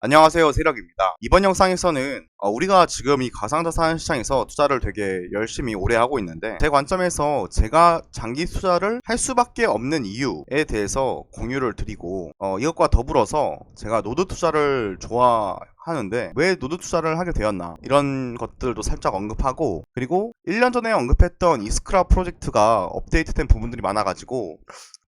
안녕하세요, 세력입니다. 이번 영상에서는 우리가 지금 이 가상자산 시장에서 투자를 되게 열심히 오래 하고 있는데, 제 관점에서 제가 장기 투자를 할 수밖에 없는 이유에 대해서 공유를 드리고, 이것과 더불어서 제가 노드 투자를 좋아하는데 왜 노드 투자를 하게 되었나, 이런 것들도 살짝 언급하고, 그리고 1년 전에 언급했던 이스크라 프로젝트가 업데이트된 부분들이 많아가지고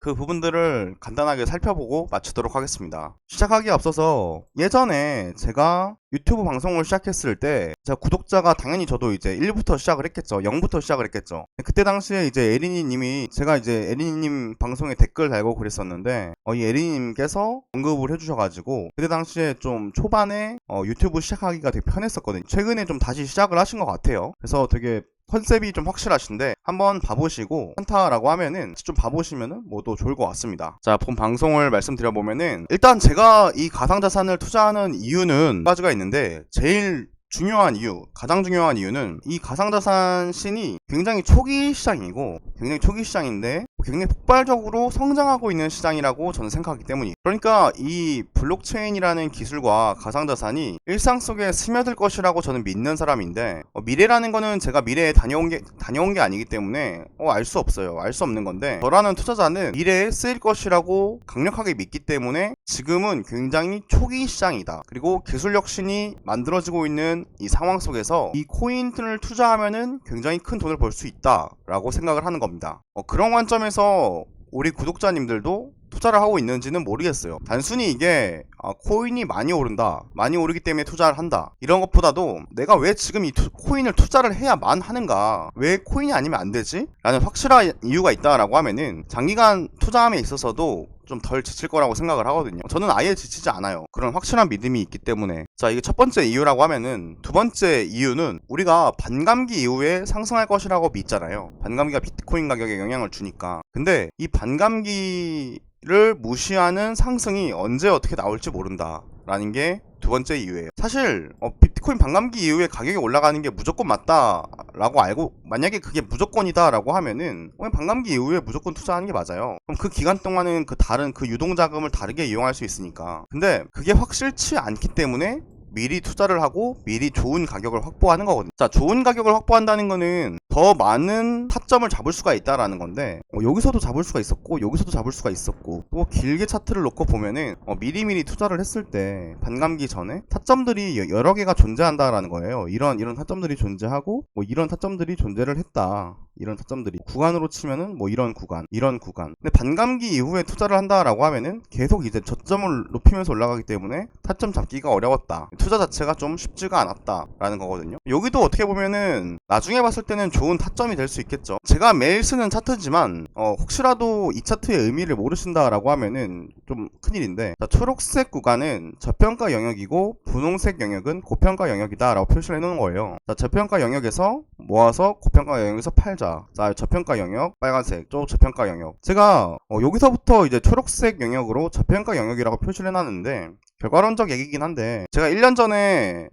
그 부분들을 간단하게 살펴보고 마치도록 하겠습니다. 시작하기에 앞서서 예전에 제가 유튜브 방송을 시작했을 때 제가 구독자가 당연히 저도 이제 1부터 시작을 했겠죠. 0부터 시작을 했겠죠. 그때 당시에 이제 에리니님이, 제가 이제 에리니님 방송에 댓글 달고 그랬었는데 이 에리니님께서 언급을 해주셔가지고 그때 당시에 좀 초반에 유튜브 시작하기가 되게 편했었거든요. 최근에 좀 다시 시작을 하신 것 같아요. 그래서 되게 컨셉이 좀 확실하신데 한번 봐보시고 현타라고 하면은 좀 봐보시면은 또 좋을 것 같습니다. 자, 본 방송을 말씀드려보면은 일단 제가 이 가상자산을 투자하는 이유는 두 가지가 있는데, 제일 중요한 이유, 가장 중요한 이유는 이 가상자산 씬이 굉장히 초기 시장이고, 굉장히 초기 시장인데 굉장히 폭발적으로 성장하고 있는 시장이라고 저는 생각하기 때문이에요. 그러니까 이 블록체인이라는 기술과 가상자산이 일상 속에 스며들 것이라고 저는 믿는 사람인데, 미래라는 거는 제가 미래에 다녀온 게 아니기 때문에 알 수 없어요. 알 수 없는 건데, 저라는 투자자는 미래에 쓰일 것이라고 강력하게 믿기 때문에 지금은 굉장히 초기 시장이다. 그리고 기술 혁신이 만들어지고 있는 이 상황 속에서 이 코인을 투자하면은 굉장히 큰 돈을 벌 수 있다라고 생각을 하는 겁니다. 그런 관점에서 우리 구독자님들도 투자를 하고 있는지는 모르겠어요. 단순히 이게 코인이 많이 오른다, 많이 오르기 때문에 투자를 한다, 이런 것보다도 내가 왜 지금 이 코인을 투자를 해야만 하는가, 왜 코인이 아니면 안 되지? 라는 확실한 이유가 있다라고 하면은 장기간 투자함에 있어서도 좀 덜 지칠 거라고 생각을 하거든요. 저는 아예 지치지 않아요. 그런 확실한 믿음이 있기 때문에. 자, 이게 첫 번째 이유라고 하면은, 두 번째 이유는 우리가 반감기 이후에 상승할 것이라고 믿잖아요. 반감기가 비트코인 가격에 영향을 주니까. 근데 이 반감기를 무시하는 상승이 언제 어떻게 나올지 모른다 라는 게 두 번째 이유예요. 사실 비트코인 반감기 이후에 가격이 올라가는 게 무조건 맞다라고 알고, 만약에 그게 무조건이다라고 하면은 반감기 이후에 무조건 투자하는 게 맞아요. 그럼 그 기간 동안은 다른 유동자금을 다르게 이용할 수 있으니까. 근데 그게 확실치 않기 때문에 미리 투자를 하고 미리 좋은 가격을 확보하는 거거든요. 자, 좋은 가격을 확보한다는 거는 더 많은 타점을 잡을 수가 있다라는 건데, 여기서도 잡을 수가 있었고 여기서도 잡을 수가 있었고, 또 길게 차트를 놓고 보면은 미리미리 투자를 했을 때 반감기 전에 타점들이 여러 개가 존재한다라는 거예요. 이런 타점들이 존재하고 이런 타점들이 존재를 했다. 이런 타점들이 구간으로 치면은 이런 구간, 이런 구간. 근데 반감기 이후에 투자를 한다라고 하면은 계속 이제 저점을 높이면서 올라가기 때문에 타점 잡기가 어려웠다. 투자 자체가 좀 쉽지가 않았다라는 거거든요. 여기도 어떻게 보면은 나중에 봤을 때는 좋은 타점이 될 수 있겠죠. 제가 매일 쓰는 차트지만 혹시라도 이 차트의 의미를 모르신다라고 하면은 좀 큰일인데, 자, 초록색 구간은 저평가 영역이고 분홍색 영역은 고평가 영역이다 라고 표시를 해놓은 거예요. 자, 저평가 영역에서 모아서 고평가 영역에서 팔자. 자, 저평가 영역 빨간색, 또 저평가 영역. 제가 여기서부터 이제 초록색 영역으로 저평가 영역이라고 표시를 해놨는데, 결과론적 얘기긴 한데, 제가 1년 전에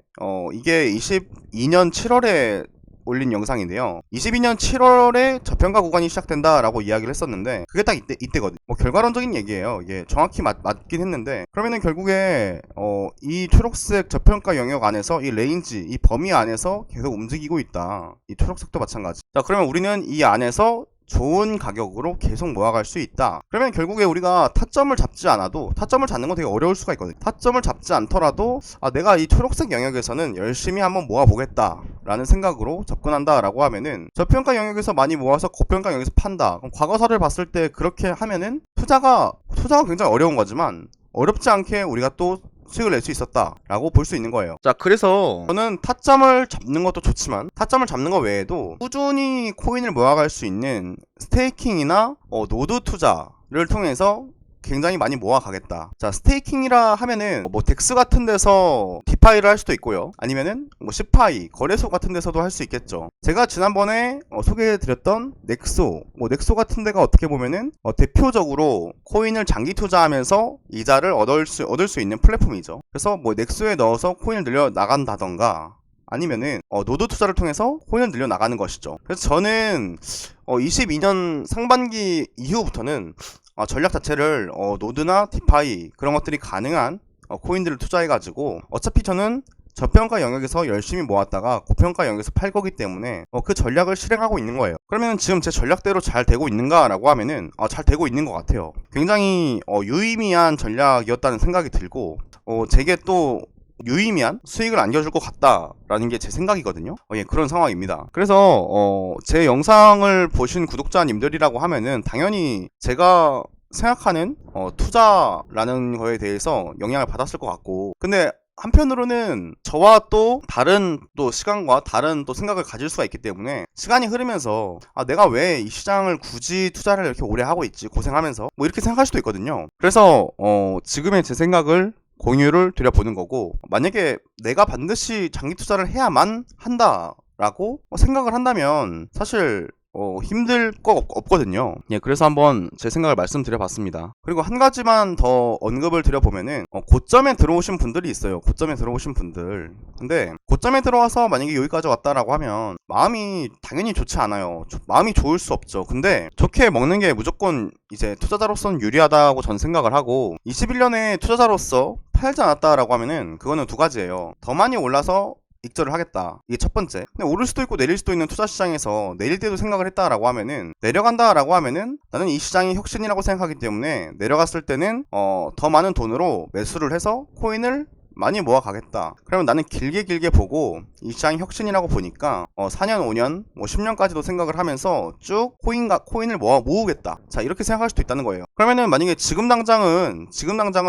이게 22년 7월에 올린 영상인데요. 22년 7월에 저평가 구간이 시작된다라고 이야기를 했었는데, 그게 딱 이때거든요. 결과론적인 얘기예요. 이게 정확히 맞긴 했는데, 그러면은 결국에 이 초록색 저평가 영역 안에서 이 레인지, 이 범위 안에서 계속 움직이고 있다. 이 초록색도 마찬가지. 자, 그러면 우리는 이 안에서 좋은 가격으로 계속 모아갈 수 있다. 그러면 결국에 우리가 타점을 잡지 않아도, 타점을 잡는 건 되게 어려울 수가 있거든요. 타점을 잡지 않더라도 내가 이 초록색 영역에서는 열심히 한번 모아보겠다 라는 생각으로 접근한다 라고 하면은, 저평가 영역에서 많이 모아서 고평가 영역에서 판다. 그럼 과거사를 봤을 때 그렇게 하면은 투자가 굉장히 어려운 거지만 어렵지 않게 우리가 또 수익을 낼 수 있었다 라고 볼 수 있는 거예요. 자, 그래서 저는 타점을 잡는 것도 좋지만 타점을 잡는 것 외에도 꾸준히 코인을 모아갈 수 있는 스테이킹이나 노드 투자를 통해서 굉장히 많이 모아가겠다. 자, 스테이킹이라 하면은 덱스 같은 데서 디파이를 할 수도 있고요. 아니면은 시파이, 거래소 같은 데서도 할 수 있겠죠. 제가 지난번에 소개해드렸던 넥소, 넥소 같은 데가 어떻게 보면은 대표적으로 코인을 장기 투자하면서 이자를 얻을 수 있는 플랫폼이죠. 그래서 넥소에 넣어서 코인을 늘려 나간다던가, 아니면은 노드 투자를 통해서 코인을 늘려 나가는 것이죠. 그래서 저는 22년 상반기 이후부터는 전략 자체를 노드나 디파이 그런 것들이 가능한 코인들을 투자해가지고 어차피 저는 저평가 영역에서 열심히 모았다가 고평가 영역에서 팔 거기 때문에 그 전략을 실행하고 있는 거예요. 그러면 지금 제 전략대로 잘 되고 있는가라고 하면은 잘 되고 있는 것 같아요. 굉장히 유의미한 전략이었다는 생각이 들고 제게 또 유의미한 수익을 안겨줄 것 같다라는 게 제 생각이거든요. 예, 그런 상황입니다. 그래서 제 영상을 보신 구독자님들이라고 하면은 당연히 제가 생각하는 투자라는 거에 대해서 영향을 받았을 것 같고, 근데 한편으로는 저와 또 다른 또 시간과 다른 또 생각을 가질 수가 있기 때문에 시간이 흐르면서 내가 왜 이 시장을 굳이 투자를 이렇게 오래 하고 있지, 고생하면서 뭐 이렇게 생각할 수도 있거든요. 그래서 지금의 제 생각을 공유를 드려보는 거고, 만약에 내가 반드시 장기 투자를 해야만 한다라고 생각을 한다면 사실 힘들 거 없거든요. 예, 그래서 한번 제 생각을 말씀드려봤습니다. 그리고 한 가지만 더 언급을 드려보면은 고점에 들어오신 분들이 있어요. 고점에 들어오신 분들. 근데 고점에 들어와서 만약에 여기까지 왔다라고 하면 마음이 당연히 좋지 않아요. 마음이 좋을 수 없죠. 근데 좋게 먹는 게 무조건 이제 투자자로서는 유리하다고 전 생각을 하고, 21년에 투자자로서 팔지 않았다라고 하면은 그거는 두 가지예요. 더 많이 올라서 익절을 하겠다, 이게 첫 번째. 근데 오를 수도 있고 내릴 수도 있는 투자 시장에서 내릴 때도 생각을 했다라고 하면은, 내려간다라고 하면은 나는 이 시장이 혁신이라고 생각하기 때문에 내려갔을 때는 더 많은 돈으로 매수를 해서 코인을 많이 모아가겠다. 그러면 나는 길게 보고 이 시장이 혁신이라고 보니까 4년, 5년, 뭐 10년까지도 생각을 하면서 쭉 코인을 모으겠다. 자, 이렇게 생각할 수도 있다는 거예요. 그러면은 만약에 지금 당장은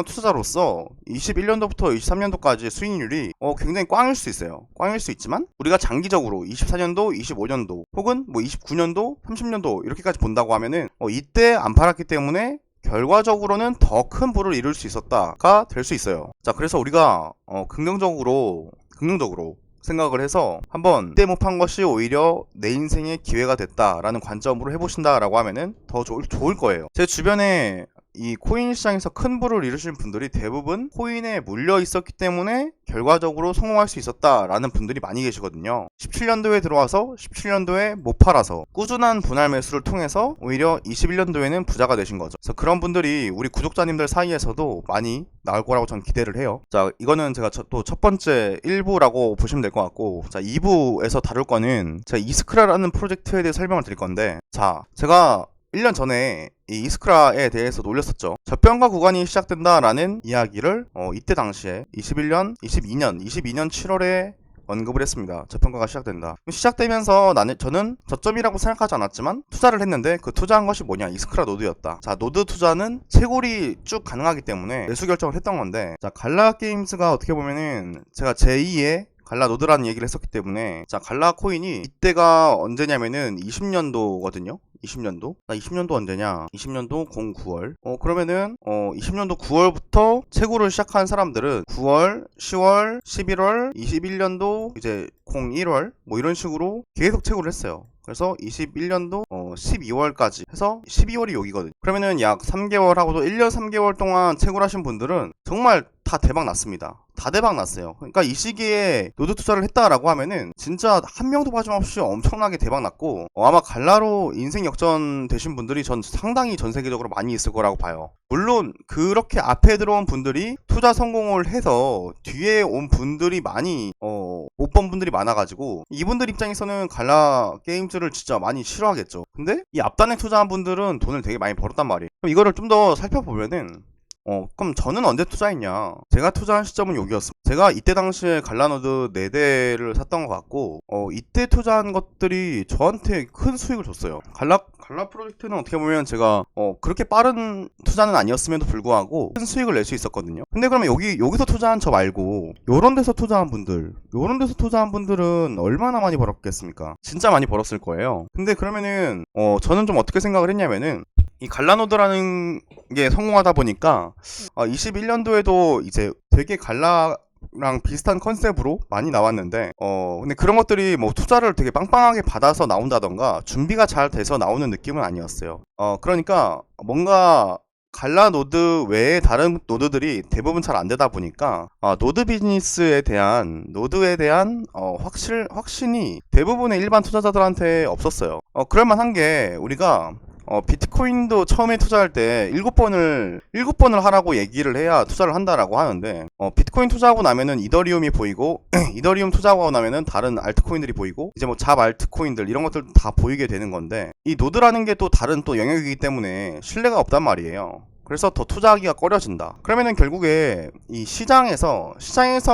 투자자로서 21년도부터 23년도까지 수익률이 굉장히 꽝일 수 있어요. 꽝일 수 있지만 우리가 장기적으로 24년도, 25년도 혹은 뭐 29년도, 30년도 이렇게까지 본다고 하면은 이때 안 팔았기 때문에 결과적으로는 더 큰 부를 이룰 수 있었다가 될 수 있어요. 자, 그래서 우리가 긍정적으로 생각을 해서 한번 이때 못 판 것이 오히려 내 인생의 기회가 됐다라는 관점으로 해보신다라고 하면은 더 좋을 거예요. 제 주변에 이 코인 시장에서 큰 부를 이루신 분들이 대부분 코인에 물려 있었기 때문에 결과적으로 성공할 수 있었다라는 분들이 많이 계시거든요. 17년도에 들어와서 17년도에 못 팔아서 꾸준한 분할 매수를 통해서 오히려 21년도에는 부자가 되신 거죠. 그래서 그런 분들이 우리 구독자님들 사이에서도 많이 나올 거라고 전 기대를 해요. 자, 이거는 제가 또 첫 번째 1부라고 보시면 될 것 같고, 자, 2부에서 다룰 거는 제가 이스크라라는 프로젝트에 대해 설명을 드릴 건데, 자, 제가 1년 전에 이 이스크라에 대해서 올렸었죠. 저평가 구간이 시작된다라는 이야기를 이때 당시에 22년 7월에 언급을 했습니다. 저평가가 시작된다. 시작되면서 저는 저점이라고 생각하지 않았지만 투자를 했는데, 그 투자한 것이 뭐냐, 이스크라 노드였다. 자, 노드 투자는 채굴이 쭉 가능하기 때문에 매수 결정을 했던 건데, 자, 갈라 게임즈가 어떻게 보면은 제가 제2의 갈라 노드라는 얘기를 했었기 때문에, 자, 갈라 코인이 이때가 언제냐면은 20년도거든요. 20년도? 나 20년도 언제냐? 20년도 09월. 그러면은 20년도 9월부터 채굴을 시작한 사람들은 9월, 10월, 11월, 21년도 이제 01월 뭐 이런 식으로 계속 채굴을 했어요. 그래서 21년도 12월까지 해서 12월이 여기거든요. 그러면은 약 3개월 하고도 1년 3개월 동안 채굴하신 분들은 정말 다 대박 났습니다. 다 대박 났어요. 그러니까 이 시기에 노드 투자를 했다라고 하면은 진짜 한 명도 빠짐없이 엄청나게 대박 났고, 아마 갈라로 인생 역전 되신 분들이 전 상당히 전 세계적으로 많이 있을 거라고 봐요. 물론 그렇게 앞에 들어온 분들이 투자 성공을 해서 뒤에 온 분들이 많이 못 본 분들이 많아가지고 이분들 입장에서는 갈라 게임즈를 진짜 많이 싫어하겠죠. 근데 이 앞단에 투자한 분들은 돈을 되게 많이 벌었단 말이에요. 그럼 이거를 좀 더 살펴보면은 그럼 저는 언제 투자했냐? 제가 투자한 시점은 여기였습니다. 제가 이때 당시에 갈라노드 4대를 샀던 것 같고, 이때 투자한 것들이 저한테 큰 수익을 줬어요. 갈라 프로젝트는 어떻게 보면 제가 그렇게 빠른 투자는 아니었음에도 불구하고 큰 수익을 낼 수 있었거든요. 근데 그러면 여기서 투자한 저 말고 요런 데서 투자한 분들은 얼마나 많이 벌었겠습니까? 진짜 많이 벌었을 거예요. 근데 그러면은 저는 좀 어떻게 생각을 했냐면은, 이 갈라노드라는 게 성공하다 보니까 21년도에도 이제 되게 갈라랑 비슷한 컨셉으로 많이 나왔는데, 근데 그런 것들이 뭐 투자를 되게 빵빵하게 받아서 나온다던가 준비가 잘 돼서 나오는 느낌은 아니었어요. 그러니까 뭔가 갈라 노드 외에 다른 노드들이 대부분 잘 안 되다 보니까 노드 비즈니스에 대한 노드에 대한 확신이 대부분의 일반 투자자들한테 없었어요. 그럴만한 게 우리가 비트코인도 처음에 투자할 때 7번을 하라고 얘기를 해야 투자를 한다라고 하는데, 비트코인 투자하고 나면은 이더리움이 보이고, 이더리움 투자하고 나면은 다른 알트코인들이 보이고, 이제 뭐 잡 알트코인들 이런 것들 다 보이게 되는 건데, 이 노드라는 게 또 다른 또 영역이기 때문에 신뢰가 없단 말이에요. 그래서 더 투자하기가 꺼려진다. 그러면은 결국에 이 시장에서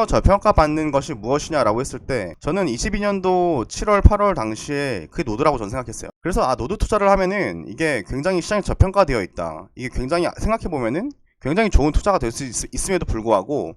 저평가받는 것이 무엇이냐라고 했을 때, 저는 22년도 7월 8월 당시에 그게 노드라고 저는 생각했어요. 그래서 노드 투자를 하면은 이게 굉장히 시장이 저평가되어 있다, 이게 굉장히 생각해보면은 굉장히 좋은 투자가 될 수 있음에도 불구하고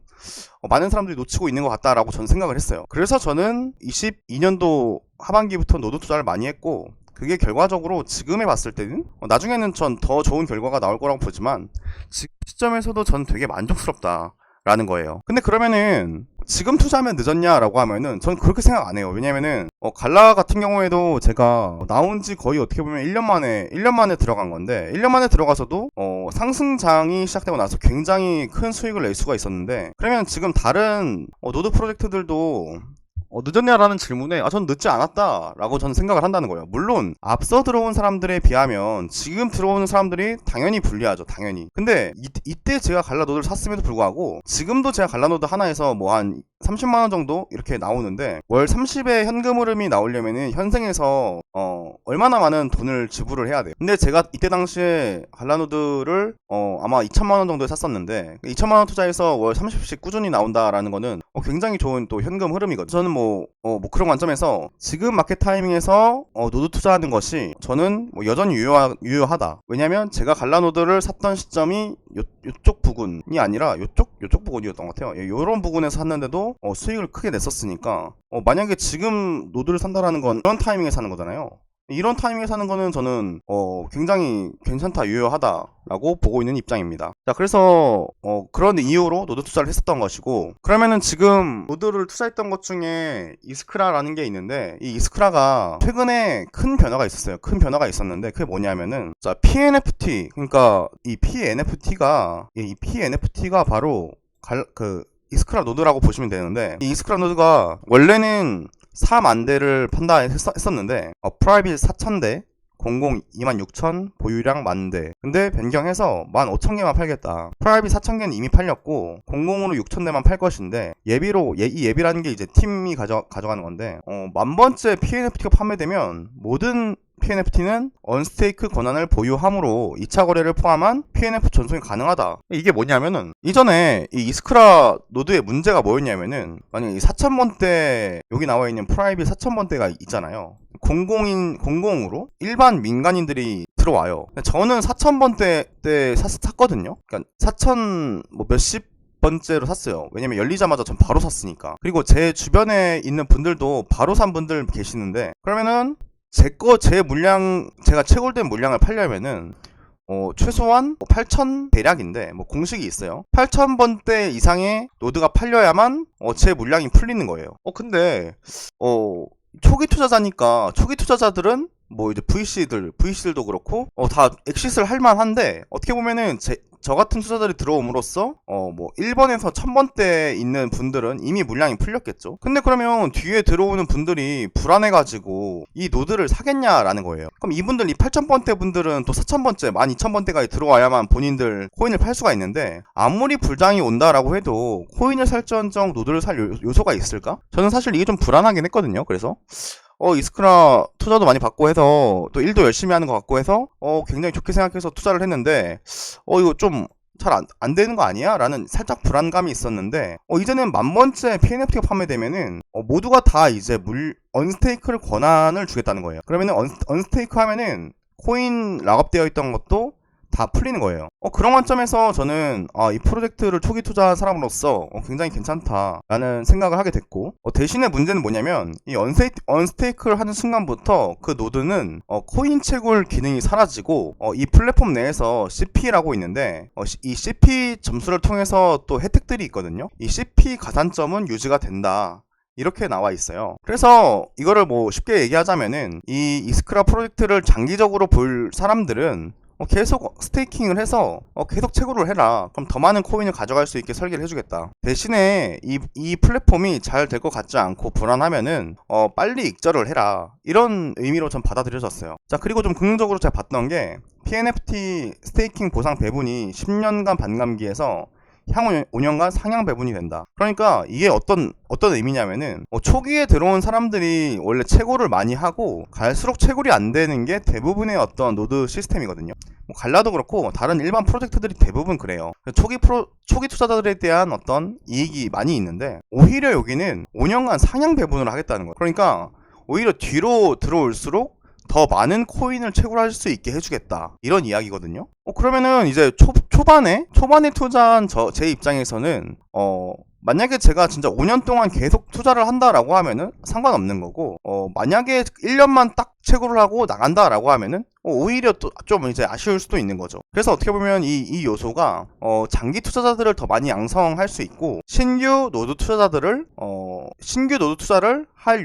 많은 사람들이 놓치고 있는 것 같다라고 저는 생각을 했어요. 그래서 저는 22년도 하반기부터 노드 투자를 많이 했고, 그게 결과적으로 지금 해봤을 때는 나중에는 전 더 좋은 결과가 나올 거라고 보지만, 지금 시점에서도 전 되게 만족스럽다 라는 거예요. 근데 그러면은 지금 투자하면 늦었냐라고 하면은 전 그렇게 생각 안 해요. 왜냐면은 갈라 같은 경우에도 제가 나온 지 거의 어떻게 보면 1년 만에 들어간 건데, 1년 만에 들어가서도 상승장이 시작되고 나서 굉장히 큰 수익을 낼 수가 있었는데, 그러면 지금 다른 노드 프로젝트들도 늦었냐라는 질문에 전 늦지 않았다라고 저는 생각을 한다는 거예요. 물론 앞서 들어온 사람들에 비하면 지금 들어오는 사람들이 당연히 불리하죠, 당연히. 근데 이때 제가 갈라노드를 샀음에도 불구하고 지금도 제가 갈라노드 하나에서 뭐 한 30만원 정도 이렇게 나오는데, 월 30의 현금 흐름이 나오려면은 현생에서 얼마나 많은 돈을 지불을 해야 돼요. 근데 제가 이때 당시에 갈라노드를 아마 2천만원 정도에 샀었는데, 2천만원 투자해서 월 30씩 꾸준히 나온다라는 거는 굉장히 좋은 또 현금 흐름이거든요. 저는 뭐 그런 관점에서 지금 마켓 타이밍에서 노드 투자하는 것이 저는 여전히 유효하다. 왜냐면 제가 갈라노드를 샀던 시점이 요쪽 부근이 아니라 요쪽 부근이었던 것 같아요. 요런 부근에서 샀는데도 수익을 크게 냈었으니까, 만약에 지금 노드를 산다라는 건 이런 타이밍에 사는 거잖아요. 이런 타이밍에 사는 거는 저는 굉장히 괜찮다, 유효하다라고 보고 있는 입장입니다. 자, 그래서 그런 이유로 노드 투자를 했었던 것이고, 그러면은 지금 노드를 투자했던 것 중에 이스크라라는 게 있는데, 이 이스크라가 최근에 큰 변화가 있었어요. 큰 변화가 있었는데, 그게 뭐냐면은, 자, PNFT, 그러니까 이 PNFT가 바로 이스크라 노드라고 보시면 되는데, 이 이스크라 노드가 원래는 4만 대를 판다 했었는데, 프라이빗 4,000대, 공공 26,000, 보유량 10,000대. 근데 변경해서 15,000개만 팔겠다. 프라이빗 4,000개는 이미 팔렸고, 공공으로 6,000대만 팔 것인데, 이 예비라는 게 이제 팀이 가져가는 건데, 10,000번째 PNFT가 판매되면 모든 PNFT는 언스테이크 권한을 보유함으로 2차 거래를 포함한 PNF 전송이 가능하다. 이게 뭐냐면은, 이전에 이 이스크라 노드의 문제가 뭐였냐면은, 만약에 이 4,000번대, 여기 나와 있는 프라이빗 4,000번대가 있잖아요. 공공으로 일반 민간인들이 들어와요. 저는 4,000번대 때 샀거든요. 그러니까 4,000 몇십 번째로 샀어요. 왜냐면 열리자마자 전 바로 샀으니까. 그리고 제 주변에 있는 분들도 바로 산 분들 계시는데, 그러면은 제 물량, 제가 채굴된 물량을 팔려면은 최소한 8,000 대략인데, 공식이 있어요. 8,000번대 이상의 노드가 팔려야만 제 물량이 풀리는 거예요. 근데 초기 투자자니까, 초기 투자자들은 이제 VC들도 그렇고 다 엑시스를 할 만한데, 어떻게 보면은 저 같은 투자자들이 들어옴으로써 1번에서 1000번대 있는 분들은 이미 물량이 풀렸겠죠. 근데 그러면 뒤에 들어오는 분들이 불안해가지고 이 노드를 사겠냐라는 거예요. 그럼 이분들, 이 8000번대 분들은 또 4000번째, 12000번대까지 들어와야만 본인들 코인을 팔 수가 있는데, 아무리 불장이 온다라고 해도 코인을 살지언정 노드를 살 요소가 있을까? 저는 사실 이게 좀 불안하긴 했거든요. 그래서 이스크라 투자도 많이 받고 해서, 또 일도 열심히 하는 것 같고 해서 굉장히 좋게 생각해서 투자를 했는데, 이거 좀 잘 안 되는 거 아니야? 라는 살짝 불안감이 있었는데, 이제는 10,000번째 PNFT가 판매되면은 모두가 다 이제 언스테이크를 권한을 주겠다는 거예요. 그러면은 언스테이크 하면은 코인 락업되어 있던 것도 다 풀리는 거예요. 그런 관점에서 저는 이 프로젝트를 초기 투자한 사람으로서 굉장히 괜찮다라는 생각을 하게 됐고, 대신에 문제는 뭐냐면, 이 언스테이크를 하는 순간부터 그 노드는 코인 채굴 기능이 사라지고, 이 플랫폼 내에서 CP라고 있는데, 이 CP 점수를 통해서 또 혜택들이 있거든요. 이 CP 가산점은 유지가 된다, 이렇게 나와 있어요. 그래서 이거를 쉽게 얘기하자면은, 이 이스크라 프로젝트를 장기적으로 볼 사람들은 계속 스테이킹을 해서 계속 채굴을 해라. 그럼 더 많은 코인을 가져갈 수 있게 설계를 해주겠다. 대신에 이 플랫폼이 잘 될 것 같지 않고 불안하면은 빨리 익절을 해라. 이런 의미로 전 받아들여졌어요. 자, 그리고 좀 긍정적으로 제가 봤던 게 PNFT 스테이킹 보상 배분이 10년간 반감기에서 향후 5년간 상향 배분이 된다. 그러니까 이게 어떤 의미냐면은 초기에 들어온 사람들이 원래 채굴을 많이 하고 갈수록 채굴이 안 되는 게 대부분의 어떤 노드 시스템이거든요. 갈라도 그렇고 다른 일반 프로젝트들이 대부분 그래요. 초기 투자자들에 대한 어떤 이익이 많이 있는데 오히려 여기는 5년간 상향 배분을 하겠다는 거예요. 그러니까 오히려 뒤로 들어올수록 더 많은 코인을 채굴할 수 있게 해주겠다, 이런 이야기거든요. 그러면은 이제 초반에 투자한 제 입장에서는 만약에 제가 진짜 5년 동안 계속 투자를 한다라고 하면은 상관없는 거고, 만약에 1년만 딱 채굴을 하고 나간다라고 하면은 오히려 또 좀 이제 아쉬울 수도 있는 거죠. 그래서 어떻게 보면 이 요소가 장기 투자자들을 더 많이 양성할 수 있고 신규 노드 투자를 할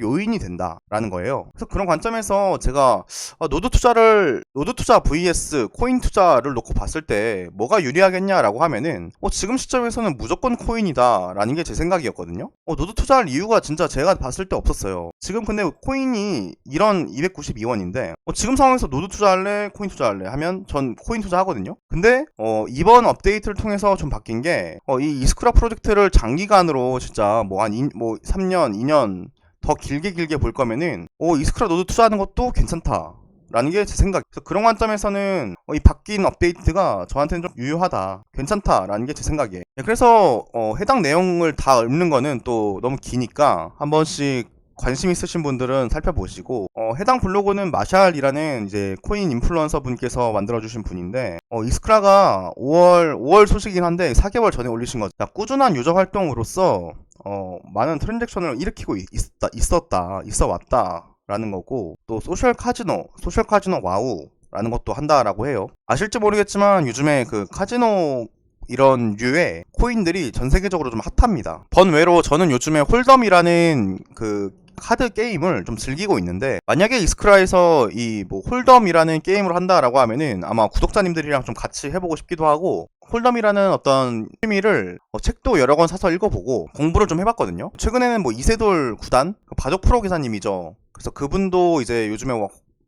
요인이 된다라는 거예요. 그래서 그런 관점에서 제가 노드 투자 vs 코인 투자를 놓고 봤을 때 뭐가 유리하겠냐라고 하면은 지금 시점에서는 무조건 코인이다라는 게 제 생각이었거든요. 노드 투자할 이유가 진짜 제가 봤을 때 없었어요. 지금 근데 코인이 이런 292원인데 지금 상황에서 노드 투자할래 코인 투자할래 하면 전 코인 투자하거든요. 근데 이번 업데이트를 통해서 좀 바뀐 게 이 이스크라 프로젝트를 장기간으로 진짜 뭐 한 3년 2년 더 길게 볼 거면은 이스크라 노드 투자하는 것도 괜찮다 라는 게 제 생각. 그래서 그런 관점에서는 이 바뀐 업데이트가 저한테는 좀 유효하다, 괜찮다라는 게 제 생각이에요. 그래서 해당 내용을 다 읽는 거는 또 너무 기니까 한 번씩 관심 있으신 분들은 살펴보시고, 해당 블로그는 마샬이라는 이제 코인 인플루언서 분께서 만들어주신 분인데, 이스크라가 5월 소식이긴 한데 4개월 전에 올리신 거죠. 자, 꾸준한 유저 활동으로서 많은 트랜잭션을 일으키고 있어 왔다 라는 거고, 또 소셜 카지노 와우 라는 것도 한다라고 해요. 아실지 모르겠지만 요즘에 그 카지노 이런 류의 코인들이 전 세계적으로 좀 핫합니다. 번외로 저는 요즘에 홀덤이라는 그 카드 게임을 좀 즐기고 있는데, 만약에 이스크라에서 이 홀덤이라는 게임을 한다라고 하면은 아마 구독자님들이랑 좀 같이 해보고 싶기도 하고, 홀덤이라는 어떤 취미를 책도 여러 권 사서 읽어보고 공부를 좀 해봤거든요. 최근에는 이세돌 구단 바둑 프로 기사님이죠. 그래서 그분도 이제 요즘에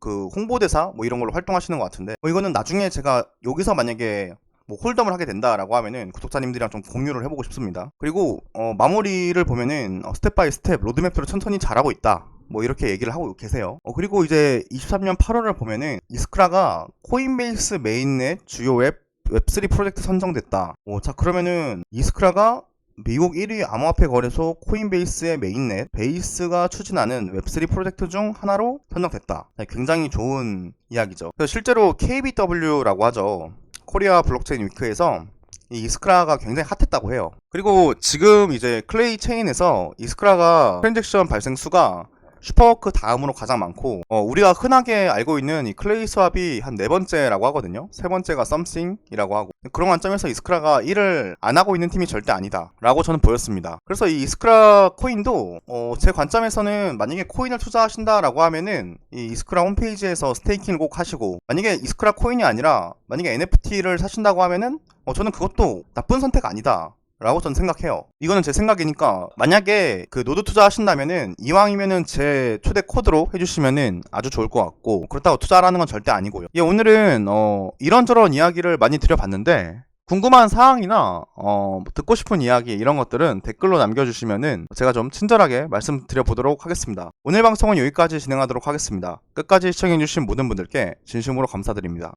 그 홍보대사 이런 걸로 활동하시는 것 같은데, 이거는 나중에 제가 여기서 만약에 홀덤을 하게 된다라고 하면은 구독자님들이랑 좀 공유를 해보고 싶습니다. 그리고 마무리를 보면은 스텝 바이 스텝 로드맵으로 천천히 잘하고 있다, 이렇게 얘기를 하고 계세요. 그리고 이제 23년 8월을 보면은 이스크라가 코인베이스 메인넷 주요 웹3 프로젝트 선정됐다. 자, 그러면은 이스크라가 미국 1위 암호화폐 거래소 코인베이스의 메인넷 베이스가 추진하는 웹3 프로젝트 중 하나로 선정됐다. 굉장히 좋은 이야기죠. 그래서 실제로 KBW라고 하죠. 코리아 블록체인 위크에서 이 이스크라가 굉장히 핫했다고 해요. 그리고 지금 이제 클레이 체인에서 이스크라가 트랜잭션 발생 수가 슈퍼워크 다음으로 가장 많고, 우리가 흔하게 알고 있는 이 클레이 스왑이 한 4번째라고 하거든요. 3번째가 썸씽이라고 하고, 그런 관점에서 이스크라가 일을 안 하고 있는 팀이 절대 아니다 라고 저는 보였습니다. 그래서 이 이스크라 코인도 제 관점에서는 만약에 코인을 투자하신다라고 하면은 이 이스크라 홈페이지에서 스테이킹을 꼭 하시고, 만약에 이스크라 코인이 아니라 만약에 NFT를 사신다고 하면은 저는 그것도 나쁜 선택 아니다 라고 저는 생각해요. 이거는 제 생각이니까 만약에 그 노드 투자 하신다면은 이왕이면은 제 초대 코드로 해주시면은 아주 좋을 것 같고, 그렇다고 투자라는 건 절대 아니고요. 오늘은 이런저런 이야기를 많이 드려봤는데, 궁금한 사항이나 듣고 싶은 이야기 이런 것들은 댓글로 남겨주시면은 제가 좀 친절하게 말씀드려보도록 하겠습니다. 오늘 방송은 여기까지 진행하도록 하겠습니다. 끝까지 시청해주신 모든 분들께 진심으로 감사드립니다.